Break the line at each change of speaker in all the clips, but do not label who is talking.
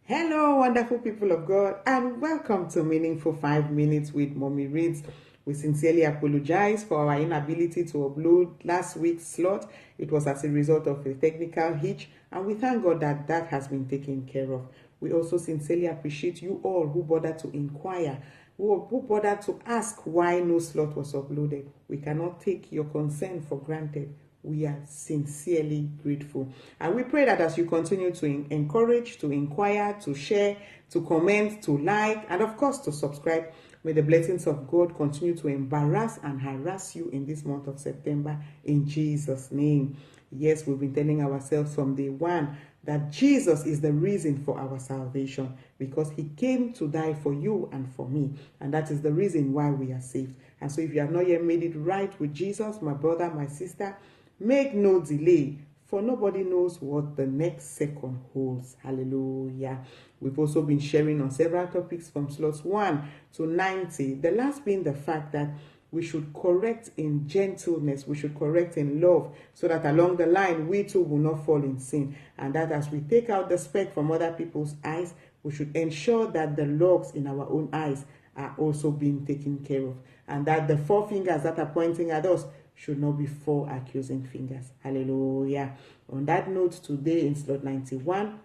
Hello, wonderful people of God, and welcome to Meaningful 5 Minutes with Mommy Reads. We sincerely apologize for our inability to upload last week's slot. It was as a result of a technical hitch, and we thank God that that has been taken care of. We also sincerely appreciate you all who bothered to inquire, who bothered to ask why no slot was uploaded. We cannot take your concern for granted. We are sincerely grateful. And we pray that as you continue to encourage, to inquire, to share, to comment, to like, and of course to subscribe, may the blessings of God continue to embarrass and harass you in this month of September in Jesus' name. Yes, we've been telling ourselves from day one that Jesus is the reason for our salvation because he came to die for you and for me. And that is the reason why we are saved. And so if you have not yet made it right with Jesus, my brother, my sister, make no delay, for nobody knows what the next second holds. Hallelujah. We've also been sharing on several topics from slots 1 to 90. The last being the fact that we should correct in gentleness, we should correct in love, so that along the line we too will not fall in sin. And that as we take out the speck from other people's eyes, we should ensure that the logs in our own eyes are also being taken care of. And that the four fingers that are pointing at us should not be four accusing fingers. Hallelujah. On that note, today in slot 91,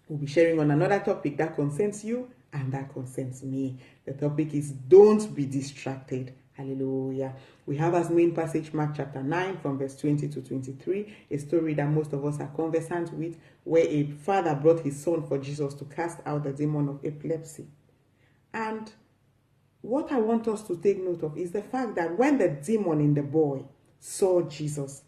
we'll be sharing on another topic that concerns you and that concerns me. The topic is don't be distracted. Hallelujah. We have as main passage Mark chapter 9 from verse 20 to 23, a story that most of us are conversant with, where a father brought his son for Jesus to cast out the demon of epilepsy. And what I want us to take note of is the fact that when the demon in the boy saw Jesus,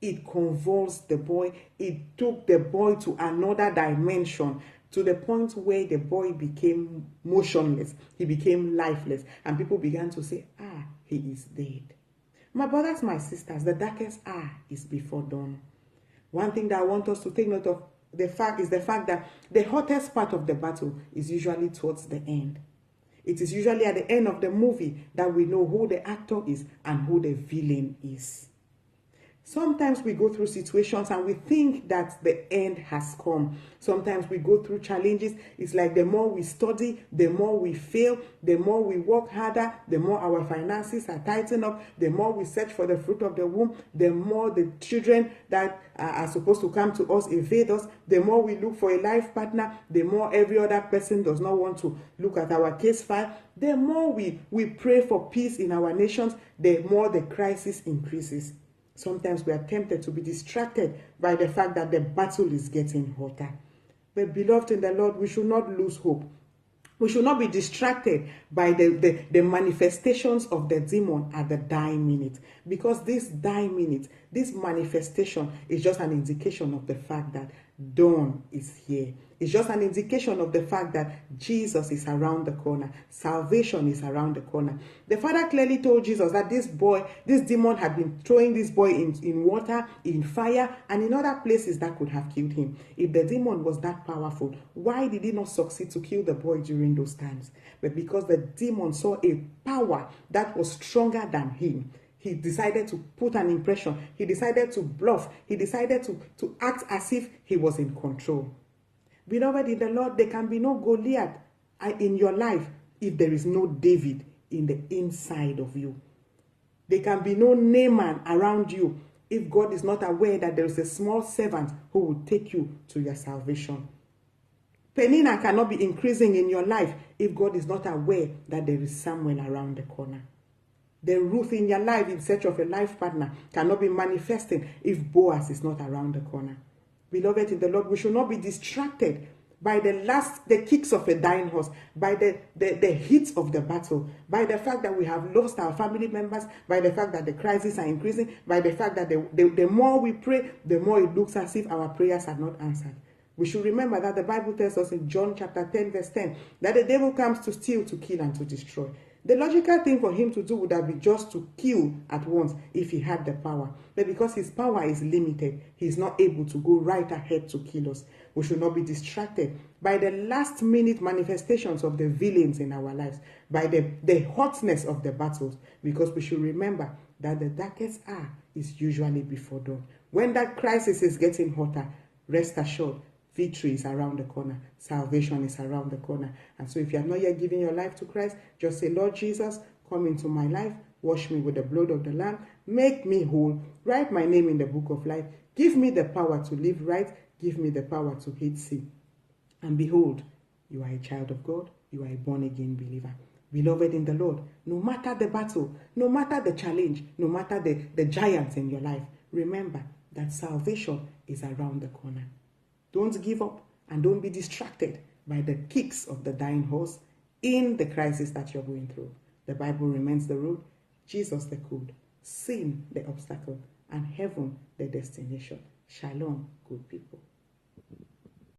it convulsed the boy. It took the boy to another dimension, to the point where the boy became motionless. He became lifeless. And people began to say, he is dead. My brothers, my sisters, the darkest hour is before dawn. One thing that I want us to take note of the fact that the hottest part of the battle is usually towards the end. It is usually at the end of the movie that we know who the actor is and who the villain is. Sometimes we go through situations and we think that the end has come. Sometimes we go through challenges. It's like the more we study, the more we fail, the more we work harder, the more our finances are tightened up, the more we search for the fruit of the womb, the more the children that are supposed to come to us evade us, the more we look for a life partner, the more every other person does not want to look at our case file, the more we pray for peace in our nations, the more the crisis increases. Sometimes we are tempted to be distracted by the fact that the battle is getting hotter. But beloved in the Lord, we should not lose hope. We should not be distracted by the manifestations of the demon at the dying minute. Because this dying minute, this manifestation is just an indication of the fact that dawn is here. It's just an indication of the fact that Jesus is around the corner. Salvation is around the corner. The Father clearly told Jesus that this demon had been throwing this boy in water, in fire, and in other places that could have killed him. If the demon was that powerful, why did he not succeed to kill the boy during those times? But because the demon saw a power that was stronger than him, he decided to put an impression. He decided to bluff. He decided to act as if he was in control. Beloved in the Lord, there can be no Goliath in your life if there is no David in the inside of you. There can be no Naaman around you if God is not aware that there is a small servant who will take you to your salvation. Penina cannot be increasing in your life if God is not aware that there is Samuel around the corner. The Ruth in your life in search of a life partner cannot be manifesting if Boaz is not around the corner. Beloved in the Lord, we should not be distracted by the kicks of a dying horse, by the heat of the battle, by the fact that we have lost our family members, by the fact that the crises are increasing, by the fact that the more we pray, the more it looks as if our prayers are not answered. We should remember that the Bible tells us in John chapter 10 verse 10 that the devil comes to steal, to kill, and to destroy. The logical thing for him to do would have been just to kill at once if he had the power. But because his power is limited, he is not able to go right ahead to kill us. We should not be distracted by the last minute manifestations of the villains in our lives, by the hotness of the battles, because we should remember that the darkest hour is usually before dawn. When that crisis is getting hotter, rest assured, Victory is around the corner. Salvation is around the corner. And so if you have not yet given your life to Christ, just say, Lord Jesus, come into my life. Wash me with the blood of the Lamb. Make me whole. Write my name in the book of life. Give me the power to live right. Give me the power to hate sin. And behold, you are a child of God. You are a born-again believer. Beloved in the Lord, no matter the battle, no matter the challenge, no matter the giants in your life, remember that salvation is around the corner. Don't give up and don't be distracted by the kicks of the dying horse in the crisis that you're going through. The Bible remains the road, Jesus the code, sin the obstacle, and heaven the destination. Shalom, good people.